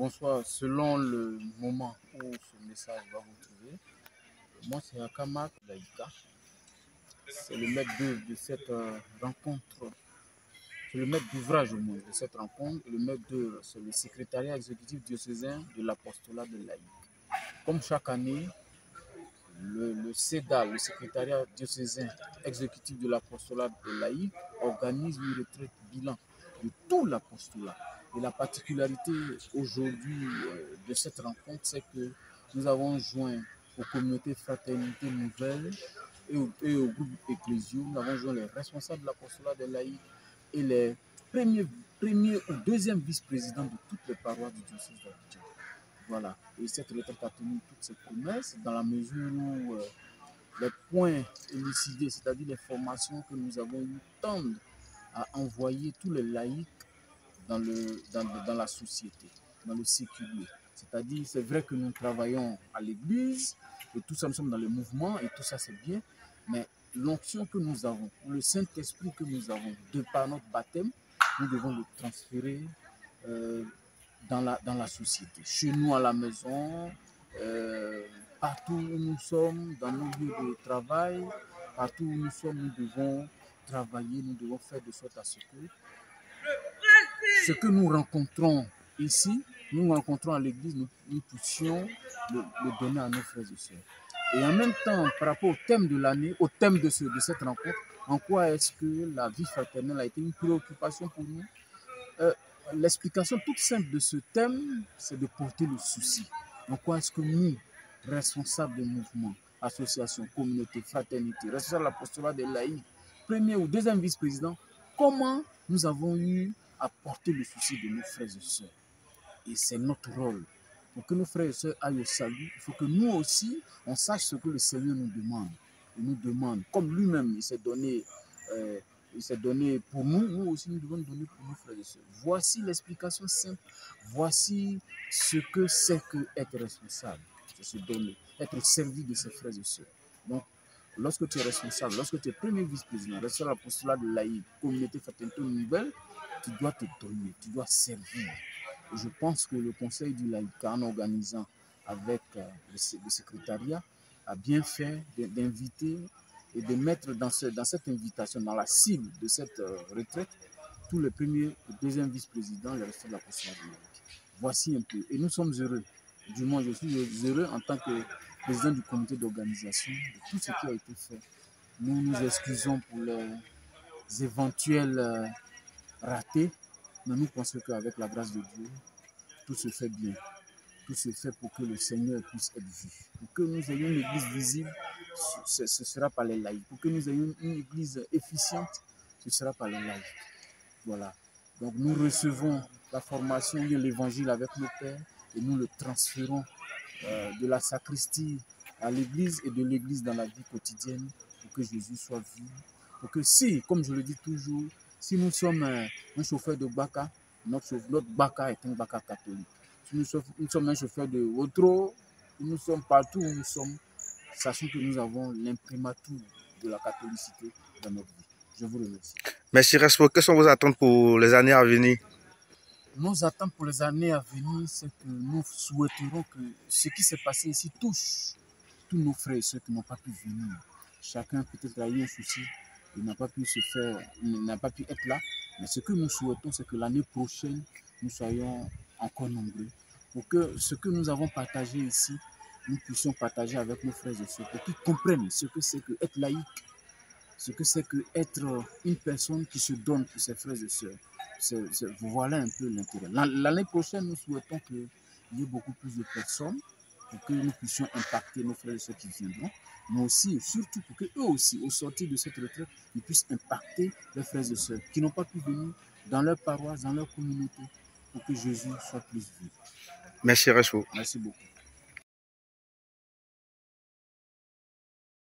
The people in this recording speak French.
bonsoir. Selon le moment où ce message va vous trouver, moi c'est Akamak Laïka. C'est le maître d'œuvre de cette rencontre. C'est le maître d'ouvrage au moins de cette rencontre. Et le maître d'œuvre, c'est le secrétariat exécutif diocésain de l'apostolat de laïque. Comme chaque année, le CEDA, le secrétariat diocésain exécutif de l'apostolat de laïque, organise une retraite bilan de tout l'apostolat. Et la particularité aujourd'hui de cette rencontre, c'est que nous avons joint aux communautés fraternité nouvelles et aux groupes ecclésiaux, nous avons joint les responsables de l'apostolat de laïque et les premiers ou deuxièmes vice-présidents de toutes les paroisses du diocèse d'Abidjan. Voilà. Et cette retraite a tenu toutes ses promesses dans la mesure où les points élucidés, c'est-à-dire les formations que nous avons eu, tendent à envoyer tous les laïcs dans la société, dans le séculier. C'est-à-dire, c'est vrai que nous travaillons à l'église, et tout ça, nous sommes dans le mouvement, et tout ça, c'est bien, mais l'onction que nous avons, le Saint-Esprit que nous avons, de par notre baptême, nous devons le transférer dans la société. Chez nous, à la maison, partout où nous sommes, dans nos lieux de travail, partout où nous sommes, nous devons travailler, nous devons faire de sorte à ce que nous rencontrons ici, nous rencontrons à l'église, nous puissions le donner à nos frères et sœurs. Et en même temps, par rapport au thème de l'année, au thème de cette rencontre, en quoi est-ce que la vie fraternelle a été une préoccupation pour nous? L'explication toute simple de ce thème, c'est de porter le souci. En quoi est-ce que nous, responsables des mouvements, associations, communautés, fraternités, responsables de l'apostolat des laïcs, premier ou deuxième vice-président, comment nous avons eu à porter le souci de nos frères et sœurs? Et c'est notre rôle. Pour que nos frères et sœurs aillent au salut, il faut que nous aussi, on sache ce que le Seigneur nous demande. Il nous demande, comme lui-même, il s'est donné pour nous, nous aussi nous devons donner pour nos frères et sœurs. Voici l'explication simple, voici ce que c'est que être responsable, c'est se donner, être servi de ses frères et sœurs. Donc, lorsque tu es responsable, lorsque tu es premier vice-président, responsable de l'apostolat de laïque, communauté fraternité nouvelle, tu dois te donner, tu dois servir. Et je pense que le Conseil du laïcat, en organisant avec le secrétariat, a bien fait d'inviter et de mettre dans cette invitation, dans la cible de cette retraite, tous les premiers et deuxièmes vice-présidents, les restes de l'apostolat de laïque. Voici un peu. Et nous sommes heureux. Du moins, je suis heureux en tant que président du comité d'organisation de tout ce qui a été fait. Nous nous excusons pour les éventuels ratés, mais nous pensons qu'avec la grâce de Dieu, tout se fait bien. Tout se fait pour que le Seigneur puisse être vu. Pour que nous ayons une église visible, ce sera par les laïcs. Pour que nous ayons une église efficiente, ce sera par les laïcs. Voilà. Donc nous recevons la formation de l'évangile avec nos pères et nous le transférons de la sacristie à l'église et de l'église dans la vie quotidienne pour que Jésus soit vu. Pour que si, comme je le dis toujours, si nous sommes un chauffeur de Baka, notre Baka est un Baka catholique. Si nous sommes un chauffeur de Wotro, nous sommes partout où nous sommes, sachant que nous avons l'imprimatur de la catholicité dans notre vie. Je vous remercie. Merci Respo. Quelles sont vos attentes pour les années à venir? Nos attentes pour les années à venir, c'est que nous souhaiterons que ce qui s'est passé ici touche tous nos frères et ceux qui n'ont pas pu venir. Chacun peut-être a eu un souci, il n'a pas pu être là. Mais ce que nous souhaitons, c'est que l'année prochaine, nous soyons encore nombreux. Pour que ce que nous avons partagé ici, nous puissions partager avec nos frères et sœurs, pour qu'ils comprennent ce que c'est que être laïque, ce que c'est que être une personne qui se donne pour ses frères et sœurs. Voilà un peu l'intérêt. L'année prochaine, nous souhaitons qu'il y ait beaucoup plus de personnes pour que nous puissions impacter nos frères et sœurs qui viendront, mais aussi et surtout pour qu'eux aussi, au sortir de cette retraite, ils puissent impacter leurs frères et sœurs qui n'ont pas pu venir dans leur paroisse, dans leur communauté, pour que Jésus soit plus vu. Merci Respo. Merci beaucoup.